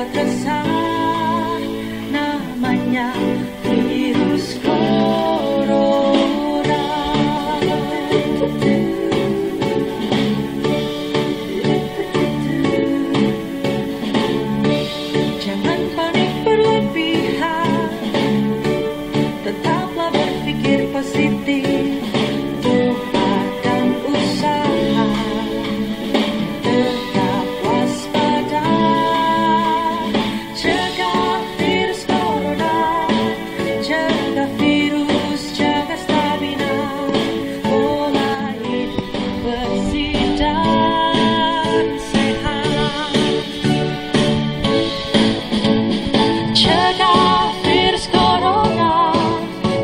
membuat resah, namanya virus corona. Jangan panik berlebihan, tetaplah berpikir positif. Doa dan usaha, tetap waspada. Jaga virus corona, jaga virus, jaga stamina. Pola hidup bersih dan sehat. Jaga virus corona,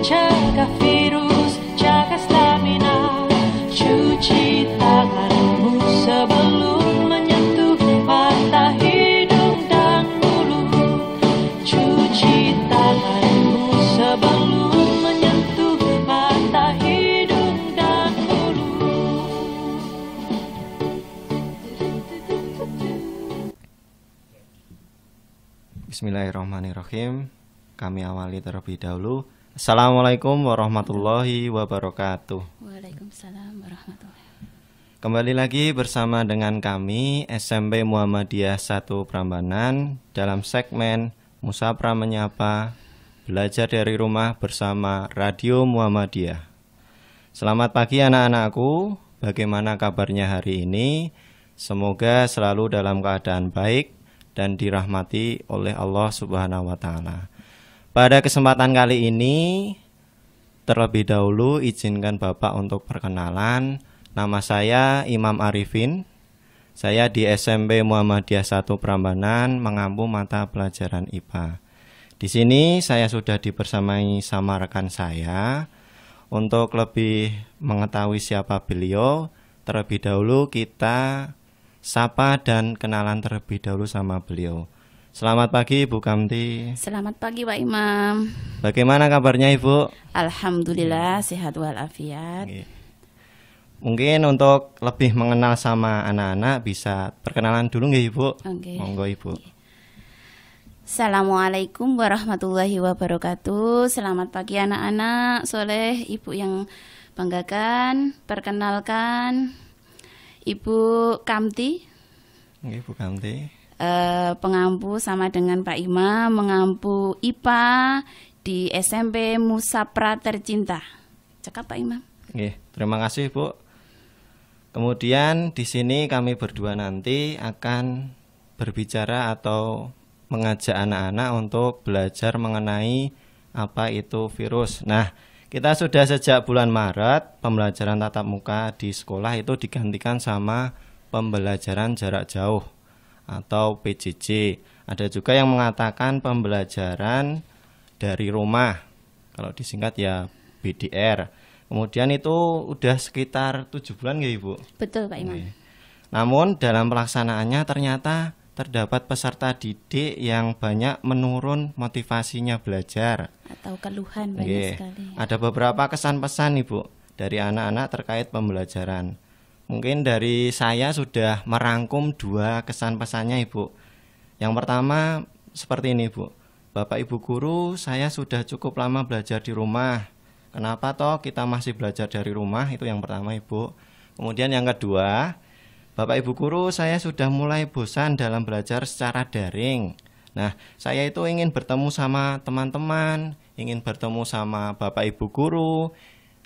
jaga virus, jaga stamina. Cuci tanganmu sebelum menyentuh mata, hidung, dan mulut. Cuci tanganmu sebelum menyentuh mata, hidung, dan mulut. Bismillahirrahmanirrahim. Kami awali terlebih dahulu. Assalamualaikum warahmatullahi wabarakatuh. Waalaikumsalam warahmatullahi. Kembali lagi bersama dengan kami SMP Muhammadiyah 1 Prambanan dalam segmen Musapra Menyapa, belajar dari rumah bersama Radio Muhammadiyah. Selamat pagi anak-anakku. Bagaimana kabarnya hari ini? Semoga selalu dalam keadaan baik dan dirahmati oleh Allah Subhanahu wa taala. Pada kesempatan kali ini, terlebih dahulu izinkan Bapak untuk perkenalan. Nama saya Imam Arifin. Saya di SMP Muhammadiyah 1 Prambanan mengampu mata pelajaran IPA. Di sini saya sudah dibersamai sama rekan saya. Untuk lebih mengetahui siapa beliau, terlebih dahulu kita sapa dan kenalan terlebih dahulu sama beliau. Selamat pagi Ibu Kamti. Selamat pagi Pak Imam. Bagaimana kabarnya Ibu? Alhamdulillah sehat walafiat. Mungkin untuk lebih mengenal sama anak-anak bisa perkenalan dulu nggih Ibu? Oke. Monggo Ibu. Assalamualaikum warahmatullahi wabarakatuh. Selamat pagi anak-anak soleh, Ibu yang banggakan. Perkenalkan Ibu Kamti. Nggih Ibu Kamti. Pengampu sama dengan Pak Imam, mengampu IPA di SMP Musapra Tercinta. Cakap Pak Imam. Nggih, terima kasih Bu. Kemudian di sini kami berdua nanti akan berbicara atau mengajak anak-anak untuk belajar mengenai apa itu virus. Nah, kita sudah sejak bulan Maret pembelajaran tatap muka di sekolah itu digantikan sama pembelajaran jarak jauh atau PJJ. Ada juga yang mengatakan pembelajaran dari rumah, kalau disingkat ya BDR. Kemudian itu udah sekitar 7 bulan ya Ibu? Betul Pak Imam. Namun dalam pelaksanaannya ternyata terdapat peserta didik yang banyak menurun motivasinya belajar. Atau keluhan banyak sekali. Ada beberapa kesan pesan Ibu dari anak-anak terkait pembelajaran. Mungkin dari saya sudah merangkum 2 kesan pesannya Ibu. Yang pertama seperti ini Ibu. Bapak Ibu guru, saya sudah cukup lama belajar di rumah. Kenapa toh kita masih belajar dari rumah? Itu yang pertama Ibu. Kemudian yang kedua, Bapak Ibu guru, saya sudah mulai bosan dalam belajar secara daring. Nah, saya itu ingin bertemu sama teman-teman, ingin bertemu sama Bapak Ibu guru.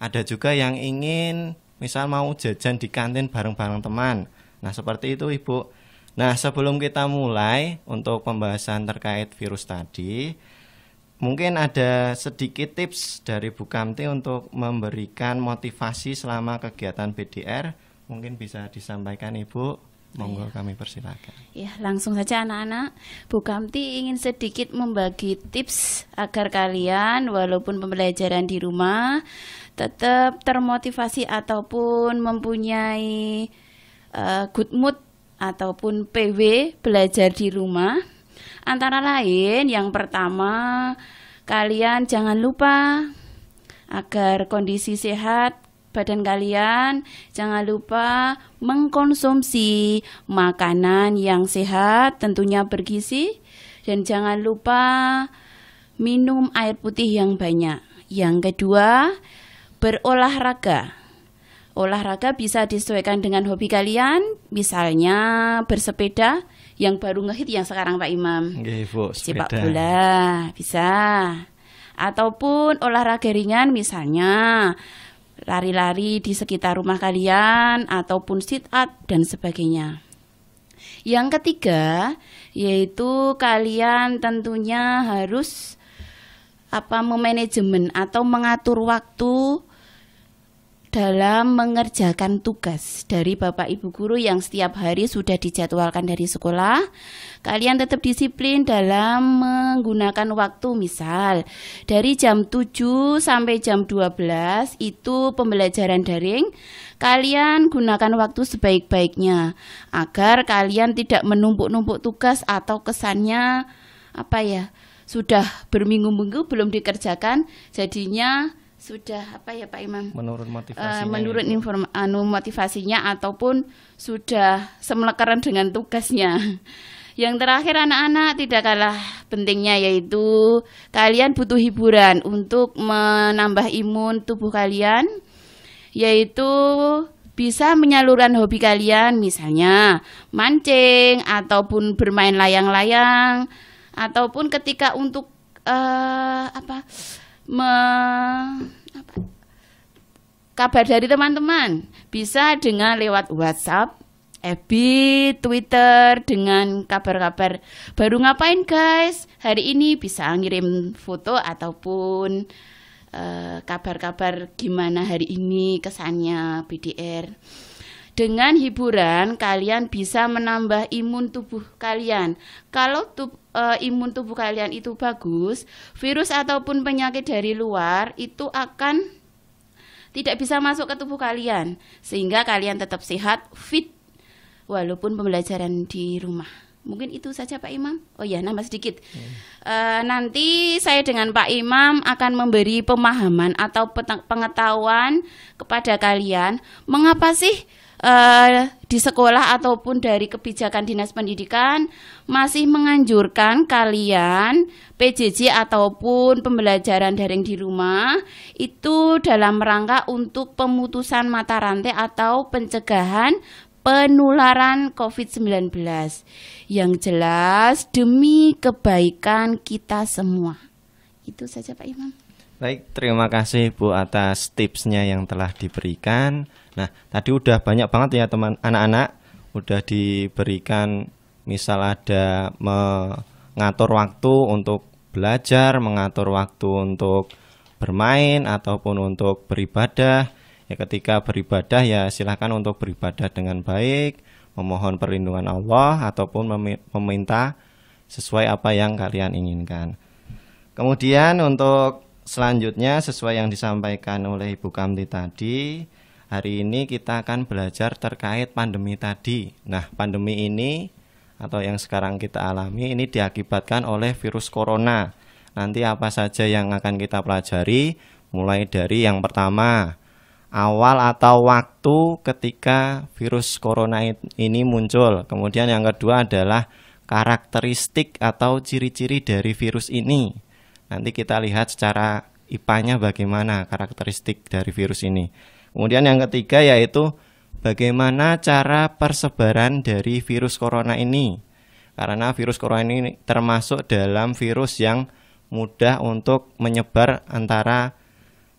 Ada juga yang ingin misal mau jajan di kantin bareng-bareng teman. Nah, seperti itu Ibu. Nah, sebelum kita mulai untuk pembahasan terkait virus tadi, mungkin ada sedikit tips dari Bu Kamti untuk memberikan motivasi selama kegiatan BDR. Mungkin bisa disampaikan Ibu. Monggo kami persilakan. Ya, langsung saja anak-anak. Bu Kamti ingin sedikit membagi tips agar kalian walaupun pembelajaran di rumah tetap termotivasi ataupun mempunyai good mood ataupun PW belajar di rumah. Antara lain yang pertama, kalian jangan lupa agar kondisi sehat badan kalian, jangan lupa mengkonsumsi makanan yang sehat, tentunya bergizi, dan jangan lupa minum air putih yang banyak. Yang kedua, berolahraga. Olahraga bisa disesuaikan dengan hobi kalian, misalnya bersepeda, yang baru ngehit yang sekarang Pak Imam. Nggih, Bu, Sepak sepeda. bola, bisa. Ataupun olahraga ringan misalnya lari-lari di sekitar rumah kalian ataupun sit up dan sebagainya. Yang ketiga yaitu kalian tentunya harus memanajemen atau mengatur waktu dalam mengerjakan tugas dari Bapak Ibu guru yang setiap hari sudah dijadwalkan dari sekolah. Kalian tetap disiplin dalam menggunakan waktu, misal dari jam 7 sampai jam 12 itu pembelajaran daring. Kalian gunakan waktu sebaik-baiknya agar kalian tidak menumpuk-numpuk tugas atau kesannya sudah berminggu-minggu belum dikerjakan, jadinya sudah Pak Imam? Menurut motivasinya. Menurut motivasinya ataupun sudah semelekeran dengan tugasnya. Yang terakhir anak-anak tidak kalah pentingnya yaitu kalian butuh hiburan untuk menambah imun tubuh kalian, yaitu bisa menyalurkan hobi kalian, misalnya mancing ataupun bermain layang-layang ataupun ketika untuk kabar dari teman-teman bisa dengan lewat WhatsApp, FB, Twitter dengan kabar-kabar baru ngapain guys hari ini, bisa ngirim foto ataupun kabar-kabar gimana hari ini kesannya BDR. Dengan hiburan kalian bisa menambah imun tubuh kalian. Kalau imun tubuh kalian itu bagus, virus ataupun penyakit dari luar itu akan tidak bisa masuk ke tubuh kalian, sehingga kalian tetap sehat, fit walaupun pembelajaran di rumah. Mungkin itu saja Pak Imam. Oh ya, nambah sedikit. Nanti saya dengan Pak Imam akan memberi pemahaman atau pengetahuan kepada kalian mengapa sih di sekolah ataupun dari kebijakan Dinas Pendidikan masih menganjurkan kalian PJJ ataupun pembelajaran daring di rumah itu dalam rangka untuk pemutusan mata rantai atau pencegahan penularan COVID-19. Yang jelas demi kebaikan kita semua. Itu saja Pak Imam. Baik, terima kasih Bu atas tipsnya yang telah diberikan. Nah, tadi udah banyak banget ya teman anak-anak, udah diberikan misal ada mengatur waktu untuk belajar, mengatur waktu untuk bermain ataupun untuk beribadah. Ya, ketika beribadah ya silakan untuk beribadah dengan baik, memohon perlindungan Allah ataupun meminta sesuai apa yang kalian inginkan. Kemudian untuk selanjutnya sesuai yang disampaikan oleh Ibu Kamti tadi, hari ini kita akan belajar terkait pandemi tadi. Nah, pandemi ini atau yang sekarang kita alami ini diakibatkan oleh virus corona. Nanti apa saja yang akan kita pelajari, mulai dari yang pertama, awal atau waktu ketika virus corona ini muncul. Kemudian yang kedua adalah karakteristik atau ciri-ciri dari virus ini. Nanti kita lihat secara IPA-nya bagaimana karakteristik dari virus ini. Kemudian yang ketiga yaitu bagaimana cara persebaran dari virus corona ini. Karena virus corona ini termasuk dalam virus yang mudah untuk menyebar antara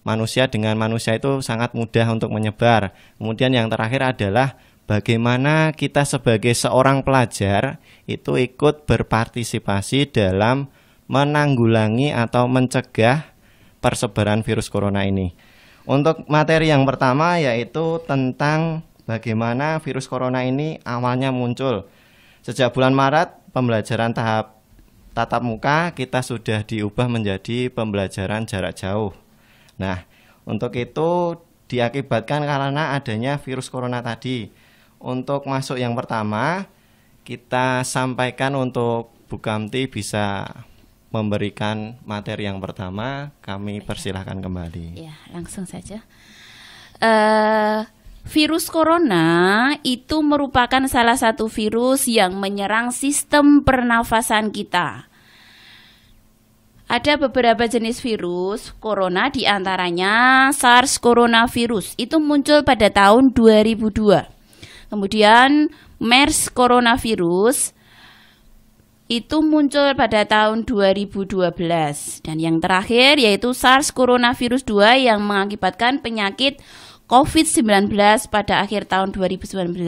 manusia dengan manusia, itu sangat mudah untuk menyebar. Kemudian yang terakhir adalah bagaimana kita sebagai seorang pelajar itu ikut berpartisipasi dalam menanggulangi atau mencegah persebaran virus corona ini. Untuk materi yang pertama yaitu tentang bagaimana virus corona ini awalnya muncul. Sejak bulan Maret pembelajaran tahap tatap muka kita sudah diubah menjadi pembelajaran jarak jauh. Nah, untuk itu diakibatkan karena adanya virus corona tadi. Untuk masuk yang pertama, kita sampaikan untuk Bu Kamti bisa memberikan materi yang pertama. Kami persilahkan kembali. Ya, langsung saja. Virus corona itu merupakan salah satu virus yang menyerang sistem pernafasan kita. Ada beberapa jenis virus corona, diantaranya SARS coronavirus itu muncul pada tahun 2002. Kemudian MERS coronavirus itu muncul pada tahun 2012. Dan yang terakhir yaitu SARS coronavirus 2 yang mengakibatkan penyakit COVID-19 pada akhir tahun 2019.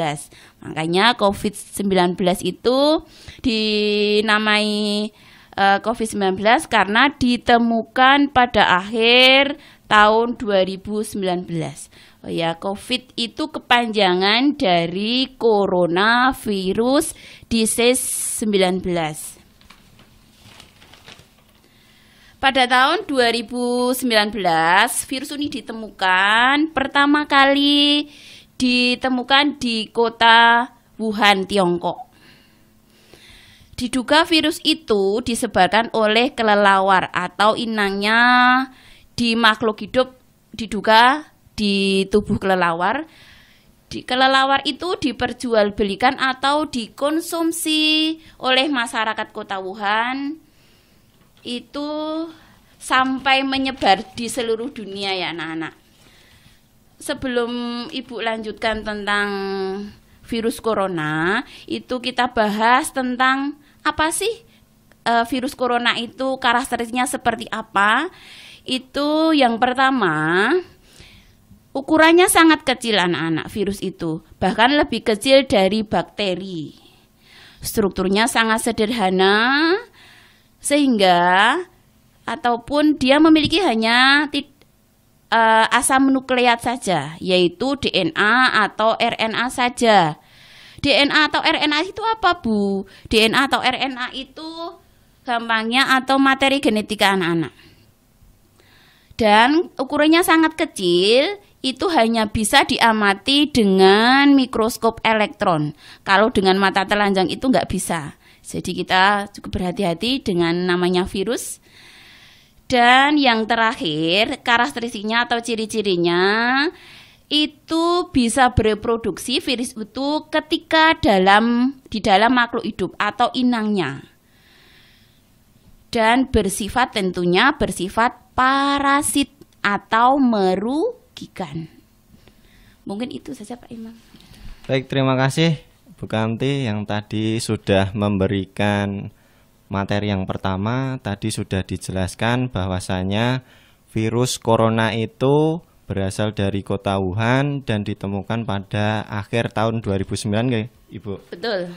Makanya COVID-19 itu dinamai COVID-19 karena ditemukan pada akhir tahun 2019. Oh ya, COVID itu kepanjangan dari Coronavirus Disease 19. Pada tahun 2019, virus ini ditemukan pertama kali ditemukan di kota Wuhan, Tiongkok. Diduga virus itu disebarkan oleh kelelawar atau inangnya di makhluk hidup, diduga di tubuh kelelawar. Kelelawar itu diperjualbelikan atau dikonsumsi oleh masyarakat kota Wuhan. Itu sampai menyebar di seluruh dunia ya anak-anak. Sebelum Ibu lanjutkan tentang virus corona, itu kita bahas tentang apa sih virus corona itu, karakteristiknya seperti apa. Itu yang pertama, ukurannya sangat kecil anak-anak virus itu, bahkan lebih kecil dari bakteri. Strukturnya sangat sederhana, sehingga ataupun dia memiliki hanya asam nukleat saja, yaitu DNA atau RNA saja. DNA atau RNA itu apa, Bu? DNA atau RNA itu gampangnya atau materi genetika anak-anak. Dan ukurannya sangat kecil, itu hanya bisa diamati dengan mikroskop elektron. Kalau dengan mata telanjang itu nggak bisa. Jadi kita cukup berhati-hati dengan namanya virus. Dan yang terakhir, karakteristiknya atau ciri-cirinya itu bisa bereproduksi virus itu ketika di dalam makhluk hidup atau inangnya. Dan tentunya bersifat parasit atau merugikan. Mungkin itu saja Pak Imam. Baik, terima kasih Bu Kamti yang tadi sudah memberikan materi yang pertama. Tadi sudah dijelaskan bahwasanya virus corona itu berasal dari kota Wuhan dan ditemukan pada akhir tahun 2009 nggih, Ibu? Betul.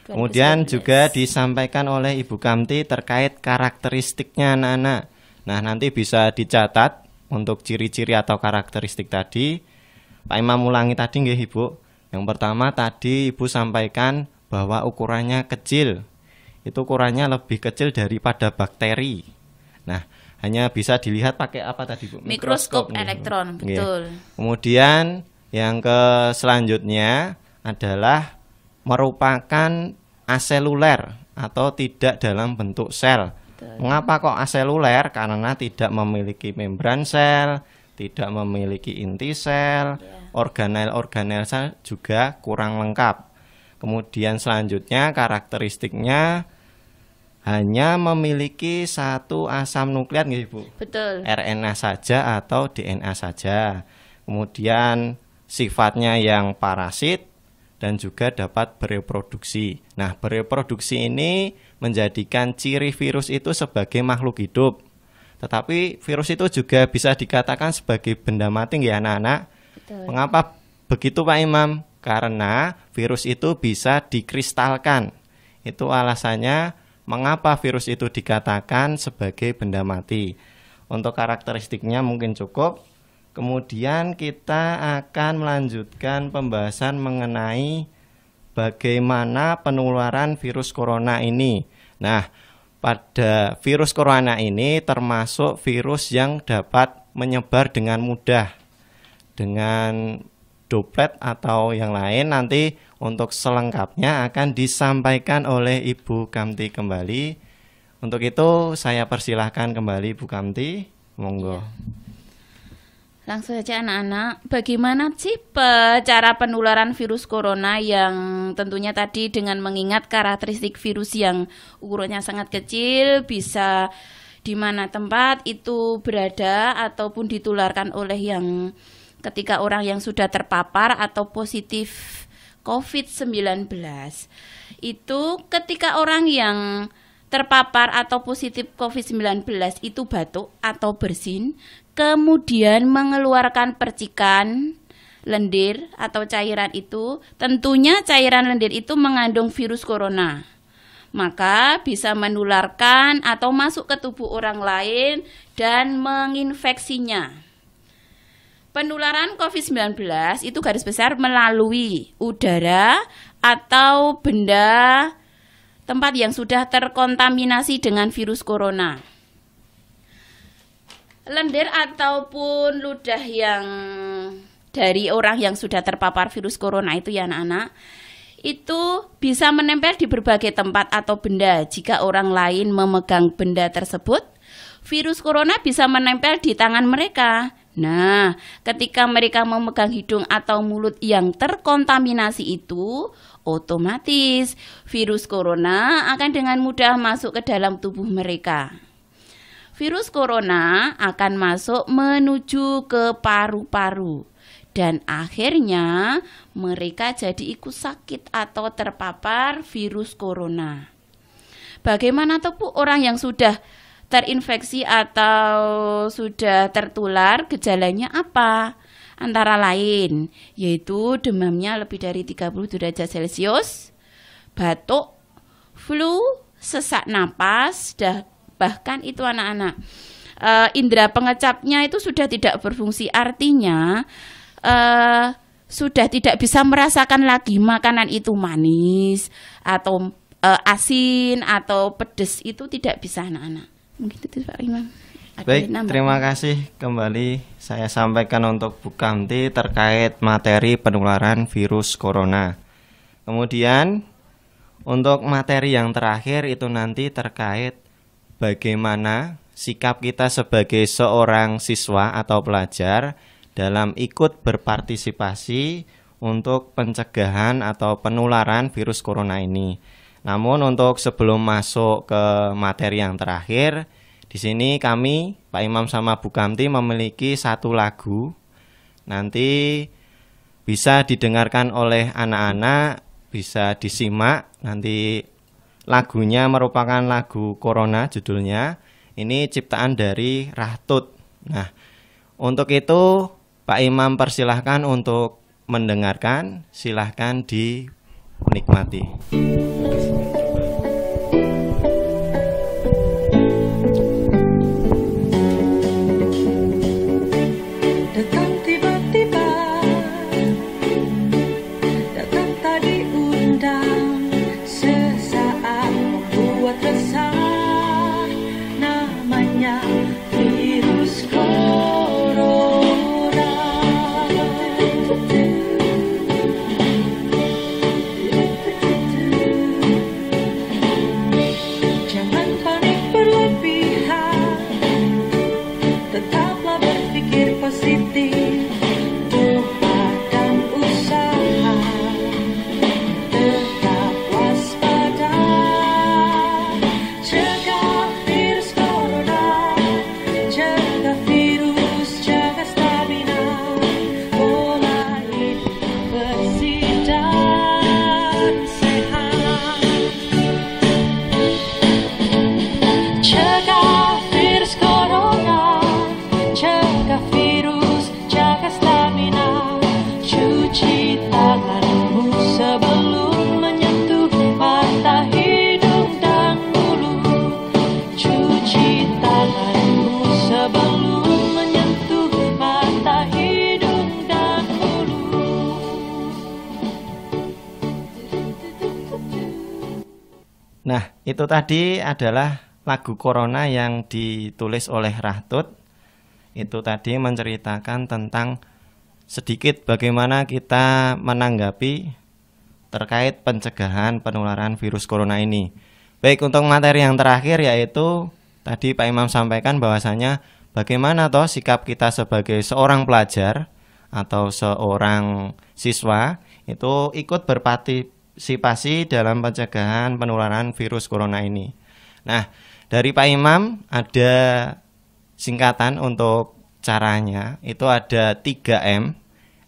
2019. Kemudian juga disampaikan oleh Ibu Kamti terkait karakteristiknya anak-anak. Nah, nanti bisa dicatat untuk ciri-ciri atau karakteristik tadi. Pak Imam ulangi tadi nggih, Ibu. Yang pertama tadi Ibu sampaikan bahwa ukurannya kecil. Itu ukurannya lebih kecil daripada bakteri. Nah, hanya bisa dilihat pakai apa tadi, Bu? Mikroskop elektron, betul. Kemudian yang selanjutnya adalah merupakan aseluler atau tidak dalam bentuk sel. Betul. Mengapa kok aseluler? Karena tidak memiliki membran sel, tidak memiliki inti sel, organel-organel sel juga kurang lengkap. Kemudian selanjutnya karakteristiknya hanya memiliki satu asam nukleat nggih, Bu? Betul. RNA saja atau DNA saja. Kemudian sifatnya yang parasit dan juga dapat bereproduksi. Nah, bereproduksi ini menjadikan ciri virus itu sebagai makhluk hidup. Tetapi virus itu juga bisa dikatakan sebagai benda mati ya anak-anak. Betul. Mengapa begitu Pak Imam? Karena virus itu bisa dikristalkan. Itu alasannya mengapa virus itu dikatakan sebagai benda mati. Untuk karakteristiknya mungkin cukup. Kemudian kita akan melanjutkan pembahasan mengenai bagaimana penularan virus corona ini. Nah, pada virus corona ini termasuk virus yang dapat menyebar dengan mudah dengan droplet atau yang lain. Nanti untuk selengkapnya akan disampaikan oleh Ibu Kamti kembali. Untuk itu saya persilahkan kembali Bu Kamti, monggo. Langsung saja anak-anak, bagaimana sih cara penularan virus corona yang tentunya tadi dengan mengingat karakteristik virus yang ukurannya sangat kecil, bisa di mana tempat itu berada ataupun ditularkan oleh yang ketika orang yang sudah terpapar atau positif COVID-19. Itu ketika orang yang terpapar atau positif COVID-19 itu batuk atau bersin, kemudian mengeluarkan percikan lendir atau cairan itu, tentunya cairan lendir itu mengandung virus corona. Maka bisa menularkan atau masuk ke tubuh orang lain dan menginfeksinya. Penularan COVID-19 itu garis besar melalui udara atau benda tempat yang sudah terkontaminasi dengan virus corona. Lendir ataupun ludah yang dari orang yang sudah terpapar virus corona itu ya anak-anak, itu bisa menempel di berbagai tempat atau benda. Jika orang lain memegang benda tersebut, virus corona bisa menempel di tangan mereka. Nah, ketika mereka memegang hidung atau mulut yang terkontaminasi itu, otomatis virus corona akan dengan mudah masuk ke dalam tubuh mereka. Virus corona akan masuk menuju ke paru-paru dan akhirnya mereka jadi ikut sakit atau terpapar virus corona. Bagaimana tuh orang yang sudah terinfeksi atau sudah tertular, gejalanya apa? Antara lain yaitu demamnya lebih dari 30 derajat Celcius, batuk, flu, sesak napas, bahkan itu anak-anak indera pengecapnya itu sudah tidak berfungsi, artinya sudah tidak bisa merasakan lagi makanan itu manis atau asin atau pedas, itu tidak bisa anak-anak. Mungkin itu Pak Imam. Baik, terima kasih kembali saya sampaikan untuk Bu Kamti terkait materi penularan virus corona. Kemudian untuk materi yang terakhir itu nanti terkait bagaimana sikap kita sebagai seorang siswa atau pelajar dalam ikut berpartisipasi untuk pencegahan atau penularan virus corona ini. Namun untuk sebelum masuk ke materi yang terakhir, di sini kami, Pak Imam sama Bu Kamti memiliki satu lagu. Nanti bisa didengarkan oleh anak-anak, bisa disimak. Nanti lagunya merupakan lagu Corona judulnya. Ini ciptaan dari Rahtut. Nah, untuk itu Pak Imam persilahkan untuk mendengarkan. Silahkan dinikmati. Nah, itu tadi adalah lagu Corona yang ditulis oleh Rahtut. Itu tadi menceritakan tentang sedikit bagaimana kita menanggapi terkait pencegahan penularan virus corona ini. Baik, untuk materi yang terakhir yaitu tadi Pak Imam sampaikan bahwasanya bagaimana toh sikap kita sebagai seorang pelajar atau seorang siswa itu ikut berpartisipasi dalam pencegahan penularan virus corona ini. Nah, dari Pak Imam ada singkatan untuk caranya, itu ada 3M.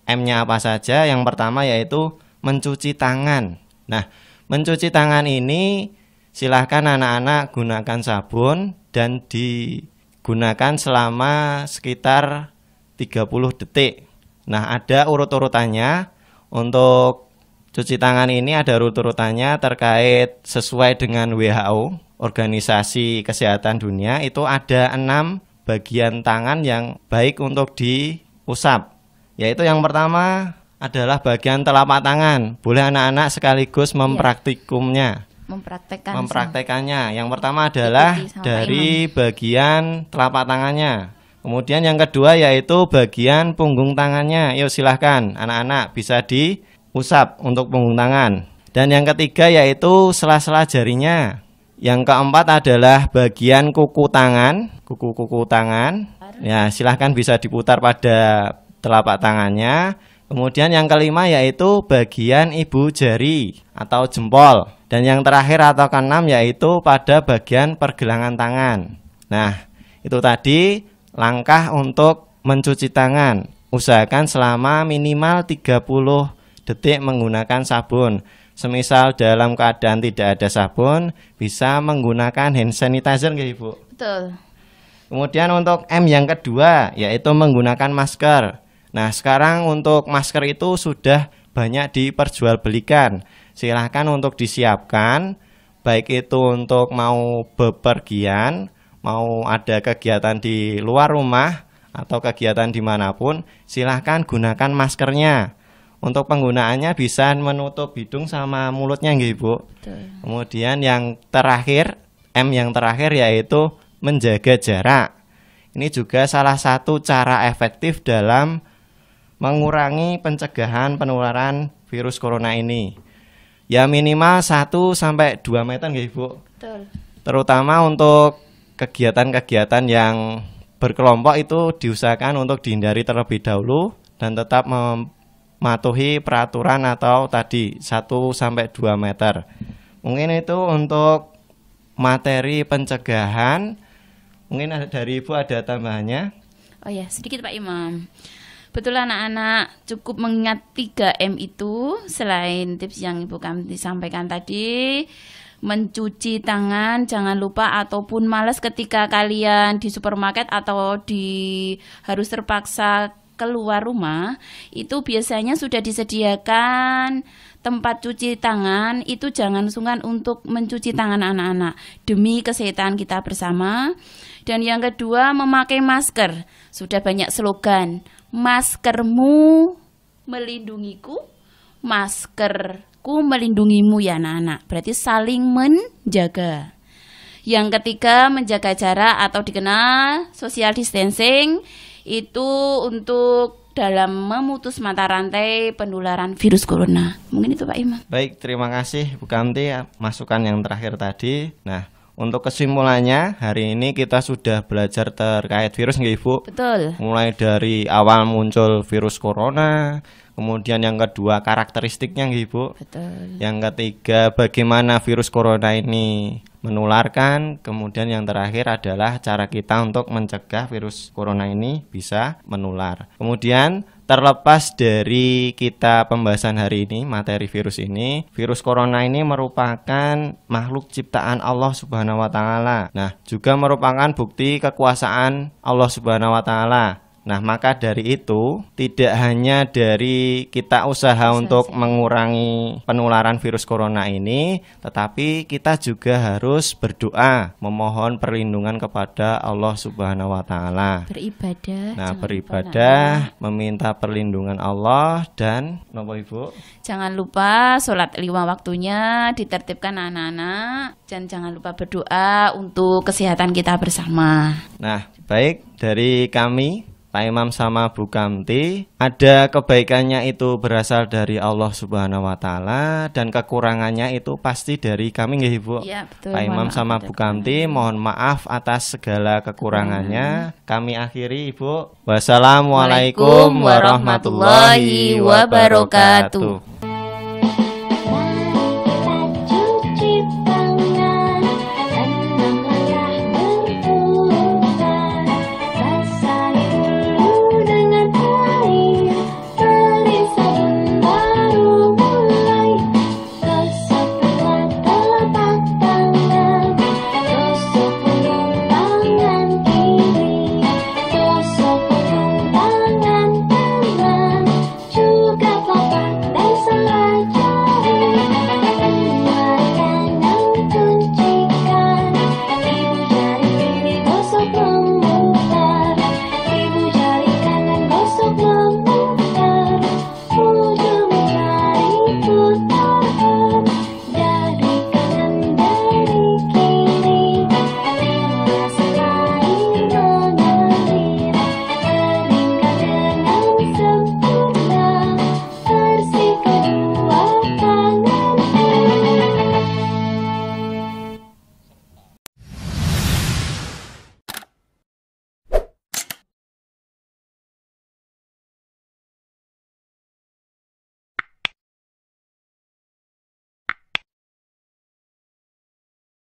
M-nya apa saja? Yang pertama yaitu mencuci tangan. Nah, mencuci tangan ini silahkan anak-anak gunakan sabun dan digunakan selama sekitar 30 detik. Nah, ada urut-urutannya. Untuk cuci tangan ini ada urut-urutannya terkait sesuai dengan WHO, Organisasi Kesehatan Dunia, itu ada 6 bagian tangan yang baik untuk diusap. Yaitu yang pertama adalah bagian telapak tangan. Boleh anak-anak sekaligus mempraktikumnya. Mempraktekannya. Yang pertama adalah dari bagian telapak tangannya. Kemudian yang kedua yaitu bagian punggung tangannya. Yuk silahkan anak-anak bisa diusap untuk punggung tangan. Dan yang ketiga yaitu sela-sela jarinya. Yang keempat adalah bagian kuku tangan. Kuku tangan. Ya, silahkan bisa diputar pada telapak tangannya. Kemudian yang kelima yaitu bagian ibu jari atau jempol. Dan yang terakhir atau keenam yaitu pada bagian pergelangan tangan. Nah, itu tadi langkah untuk mencuci tangan. Usahakan selama minimal 30 detik menggunakan sabun. Semisal dalam keadaan tidak ada sabun, bisa menggunakan hand sanitizer nggih, Ibu? Betul. Kemudian untuk M yang kedua yaitu menggunakan masker. Nah, sekarang untuk masker itu sudah banyak diperjualbelikan. Silahkan untuk disiapkan, baik itu untuk mau bepergian, mau ada kegiatan di luar rumah, atau kegiatan dimanapun, silahkan gunakan maskernya. Untuk penggunaannya bisa menutup hidung sama mulutnya, nggih, Bu. Betul. Kemudian yang terakhir, M yang terakhir yaitu menjaga jarak. Ini juga salah satu cara efektif dalam mengurangi pencegahan penularan virus corona ini. Ya minimal 1-2 meter nggih, Bu. Betul. Terutama untuk kegiatan-kegiatan yang berkelompok itu diusahakan untuk dihindari terlebih dahulu dan tetap mematuhi peraturan atau tadi 1-2 meter. Mungkin itu untuk materi pencegahan. Mungkin dari Ibu ada tambahannya? Oh ya, sedikit Pak Imam. Betul anak-anak, cukup mengingat 3M itu. Selain tips yang Ibu kami sampaikan tadi, mencuci tangan jangan lupa, ataupun malas ketika kalian di supermarket atau harus terpaksa keluar rumah, itu biasanya sudah disediakan tempat cuci tangan. Itu jangan sungkan untuk mencuci tangan anak-anak demi kesehatan kita bersama. Dan yang kedua, memakai masker. Sudah banyak slogan, maskermu melindungiku, maskerku melindungimu ya anak-anak. Berarti saling menjaga. Yang ketiga, menjaga jarak atau dikenal social distancing. Itu untuk dalam memutus mata rantai penularan virus corona. Mungkin itu Pak Imam. Baik, terima kasih Bu Kamti masukan yang terakhir tadi. Nah, untuk kesimpulannya, hari ini kita sudah belajar terkait virus nggih, Bu? Betul. Mulai dari awal muncul virus corona, kemudian yang kedua karakteristiknya nggih, Bu? Betul. Yang ketiga bagaimana virus corona ini menularkan, kemudian yang terakhir adalah cara kita untuk mencegah virus corona ini bisa menular. Kemudian terlepas dari kita pembahasan hari ini, materi virus ini, virus corona ini merupakan makhluk ciptaan Allah Subhanahu wa taala. Nah, juga merupakan bukti kekuasaan Allah Subhanahu wa taala. Nah, maka dari itu tidak hanya dari kita usaha untuk mengurangi penularan virus corona ini, tetapi kita juga harus berdoa, memohon perlindungan kepada Allah Subhanahu wa taala. Beribadah. Nah, beribadah, meminta perlindungan Allah dan napa Ibu? Jangan lupa sholat 5 waktunya ditertibkan anak-anak, dan jangan lupa berdoa untuk kesehatan kita bersama. Nah, baik dari kami Pak Imam sama Bu Kamti. Ada kebaikannya itu berasal dari Allah Subhanahu wa taala dan kekurangannya itu pasti dari kami nggih Ibu. Iya, betul. Pak Imam Mohon maaf sama atas Bu Kamti mohon maaf atas segala kekurangannya. Kami akhiri Ibu. Wassalamualaikum warahmatullahi wabarakatuh.